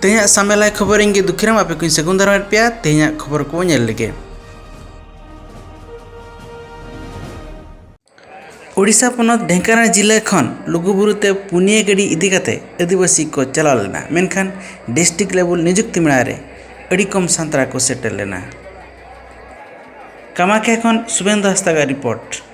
तेहना सामेलाय खबर इंगे दुखिराम आपे कुछ सगुन धर्म पे तेहना खबर को नेल लगे। ओडिशा पनत ढेंकानाल जिला खन लुगुबुरुते पुनिया गड़ी इदी काते आदिवासी को चला लेना मेनखान डिस्ट्रिक्ट लेवल नियुक्ति मेलारे अड़ी कम सांतरा को सेटल लेना। कामाख्या खन शुभेंदु हस्ता का रिपोर्ट।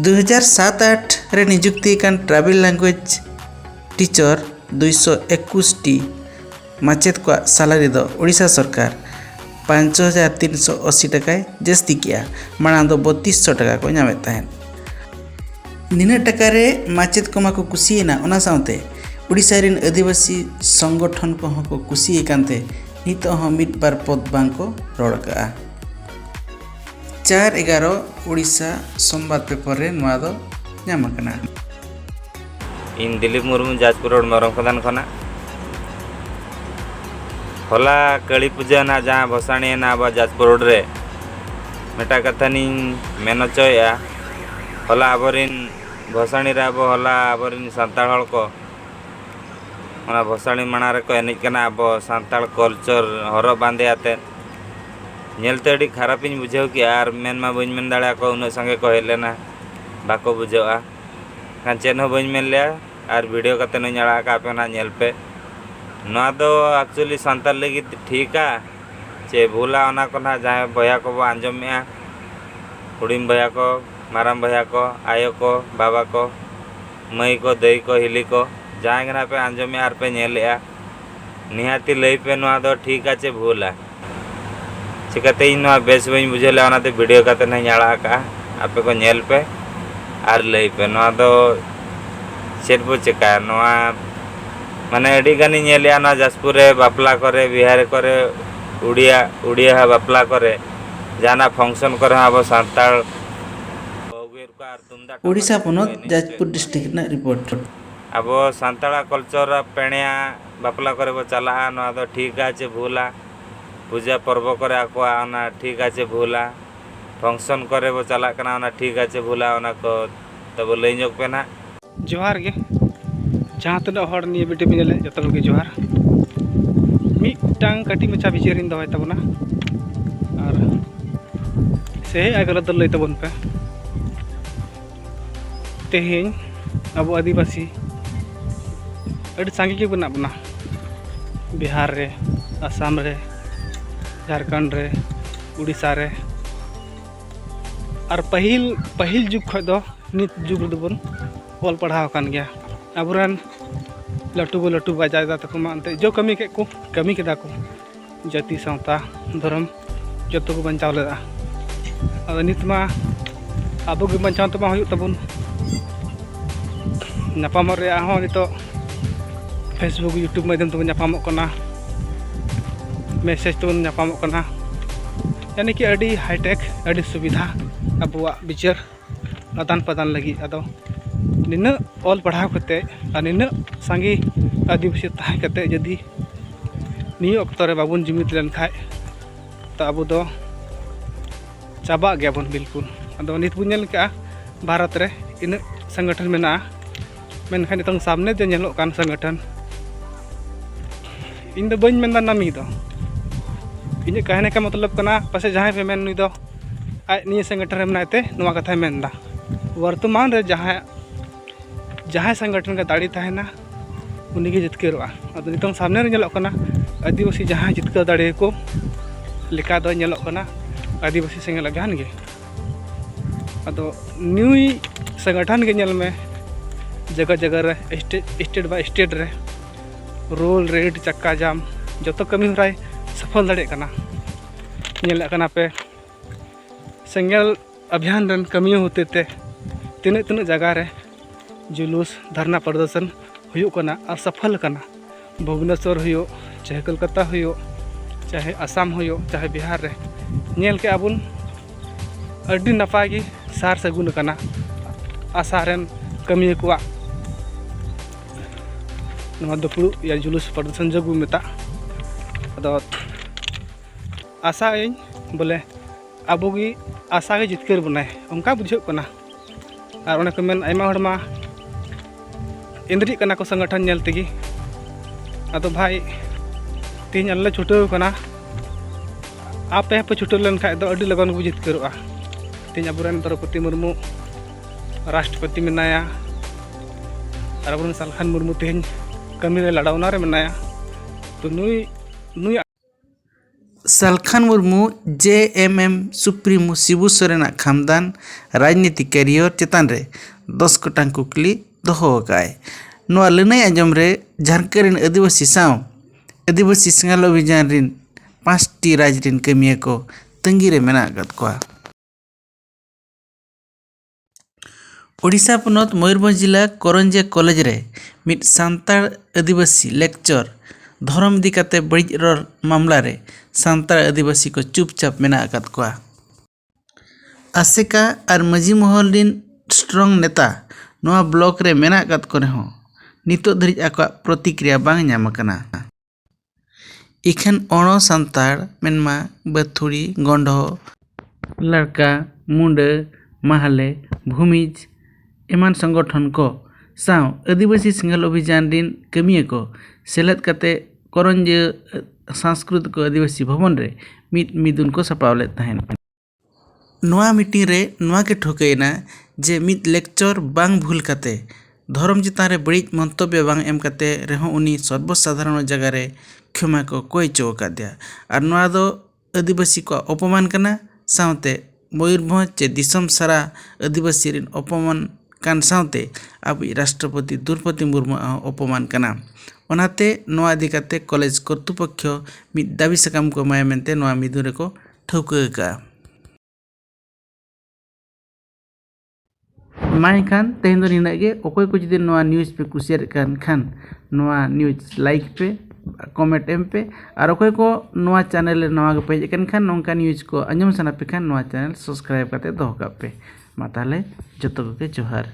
2007-8 रे नियुक्ति कान ट्रावेल लैंग्वेज टीचर 221 टी माचेत को सैलरी दो ओडिशा सरकार 5380 टका जस्ती किया माना दो 3200 टका को नामे तहन। निना टका रे माचेत को माको कुसीना ओना साउते ओडिशा रिन आदिवासी संगठन को कुसी कांते नित ह मिट बार पद बांग को रोड का 4/11 ओडिशा संबाद पेपर रे नवा दो नाम कना। इन दिलीप मुर्मू जाजपुर रोड मरम प्रधान खना होला कली पूजा ना जहाँ भसाणी ना बा जाजपुर रोड रे मेटा कथा नी मेन चया होला आबरिन भसाणी रे अब होला आबरिन सांताल हल को ओना भसाणी मना रे को एनिज कना अब सांताल कल्चर हर बांधे आते नेलते अड़ी खराब इन बुझाव कि यार मेन मा बन मेन दाड़ा को उन संगे कहले ना बाको बुझावा खान चेन हो बन मेन लिया और वीडियो कते न नड़ा का पे ना नेल पे ना दो एक्चुअली सांताल लगी ठीक है चे भूला ओना को ना जहाँ भैया को बो आंजम में हुडिम भैया को माराम भैया को आयो को बाबा को मई को दई को हिली को जहाँ गना पे आंजम में आर पे नेलिया निहाती लई पे ना दो ठीक है चे भूला चिकाते इन बेस बी बुझेला ओनाते वीडियो काते नहीं नाड़ा का आपे को नेल पे आर लई पे ना दो चेट बो चिका नवा माने अड़ी गानी नेलिया ना जाजपुर रे बापला करे बिहार करे उड़िया बापला करे जाना फंक्शन करे अब सांताल ओडिशा पनत जाजपुर डिस्ट्रिक्ट ना रिपोर्ट। अब सांताला कल्चर पेणिया बापला करे बो चला ना दो ठीक है भूला पूजा पर्व करे आको आना ठीक है भूला फंक्शन करे वो चला कना आना ठीक है भूला आना को तब लई जोक पे ना जोहार गे जहाँ तना हर निये बेटे मिले जतल के जोहार मिटांग काटी मचा बिचारिन दवाई तबना और से आगल दल लई तबन पे तेहेन अब आदिवासी अड़ी सांगी के बना बना बिहार रे असम रे झारखंड रे उड़ीसा रे और पहिल जुग खो दो नित जुग दबन ऑल पढ़ाव कान गया अबुरान लटू बाजा तक मानते जो कमी के को कमी केदा को जाति सावता धर्म जतो को बंचाव लेदा अब नित मा अब के बंचाव तो मा तबन नापाम रे हो नितो फेसबुक यूट्यूब माध्यम तो नापामो कना मैसेज तो नापामो कना यानी कि अड़ी हाईटेक अड़ी सुविधा अबुआ विचार आदान प्रदान लगी अदो निना ऑल पढ़ाव करते और निना सांगी आदिवासी तहां करते यदि निय अक्तो रे बाबुन जुमित लेन खाय तो अब दो चाबा गया बन बिल्कुल अदो नित बुन नेल का भारत रे इन संगठन मेना मेनखान नितंग सामने जे नेलो कान संगठन इन दो बन मेन नामी दो इन कहने का मतलब करना पासे जहाँ पे मेन दो आज नहीं संगठन बनाते नुआ कथा मेन दा वर्तमान रे जहाँ संगठन का दाड़ी तहना उन्हीं के जितकेरोआ अब नितंग सामने रे नेलो कना आदिवासी जहाँ जितकर दाड़ी को लिखा दो नेलो कना आदिवासी संगे लगान गे अदो न्यू संगठन के नेल में जगह जगह रे स्टेट बाय स्टेट रे रोल रेड चक्का जाम जो तो कमी हो रहा है सफल दड़े कना नेल कना पे सेंगेल अभियान रन कमियों होते थे तीन तीन जगह रे जुलूस धरना प्रदर्शन हुयुक कना और सफल कना भुवनेश्वर हुयो चाहे कोलकाता हुयो चाहे आसाम हुयो चाहे बिहार रे नेल के अबुन अड्डी नपाय गी सार सगुन कना आसारन कमियों को दुपड़ू या जुलूस प्रदर्शन जगू मेता अदो आशा बोले अबोगी आशा के जितकर बनाए उनका बुझे कना और उन्हें को मेन आयमा हड़मा इंद्री कना को संगठन नेल तेगी अदो भाई तीन अल्ले छुटो कना आप पे छुटो लेन खाय दो अड्डी लगन को जितकरोआ तीन अबुरन द्रौपदी मुर्मू राष्ट्रपति मेनाया और अबुरन सालखान मुर्मू तीन कमी रे लड़ावना रे मेनाया तो नुई सालखान मुर्मू JMM सुप्रीमो शिबू सोरेन खामदान राजनीति कैरियर चेतान रे 10 गोटांग कुकली दोहो काय नोआ लनाई आंजम रे झारखंड आदिवासी साव आदिवासी सिंगाल अभियान रिन 5टी राज्य रिन कमिया को तंगी रे मेना गत कोआ ओडिशा पनत मयूरभंज जिला करंजे कॉलेज रे मिट सांताड़ आदिवासी लेक्चर धर्म इदी काते बड़िज रर मामला रे सांताड़ आदिवासी को चुपचाप मेना आकात कोआ आसेका और मजी महल रिन स्ट्रॉन्ग नेता नोआ ब्लॉक रे मेना आकात को रेहो नितो धरिज आका प्रतिक्रिया बांग ᱧᱟᱢ ᱟᱠᱟᱱᱟ इखन ओणो सांताड़ मेनमा बथुड़ी गंडो लड़का मुंडे माहले भूमिज एमान संगठन को साव आदिवासी सिंगल अभियान रिन कमिया को सेलेद काते करंजे सांस्कृतिक आदिवासी भवन रे मिदुन को सपावले तहन नोआ मीटिंग रे नोआ के ठोकैना जे मिद लेक्चर बांग भूल काते धर्म चितान रे बड़िज मंतव्य बांग एम काते रेहो उनी सर्वसाधारण जगह रे क्षमा को कोई चौका दिया और नोआ दो आदिवासी को अपमान करना सावते मयूरभंज चे दिसम सारा आदिवासी रिन अपमान कान सावते अब राष्ट्रपति द्रौपदी मुर्मू अपमान कना ओनाते नोआ इदी काते कॉलेज कर्तृपक्ष मिद दाबी सकाम को माया मेनते नोआ मिदुरे को ठौका का माय खान तेहन दो निना गे ओकोय को जदि नोआ न्यूज़ पे कुसियर खान नोआ न्यूज़ लाइक पे कमेंट एम पे और ओकोय को नोआ चैनल नोआ के पेज कन खान नोंका न्यूज़ को अंजम सना पे खान नोआ चैनल सब्सक्राइब करते दोह का पे मा ताले जतो के जोहार।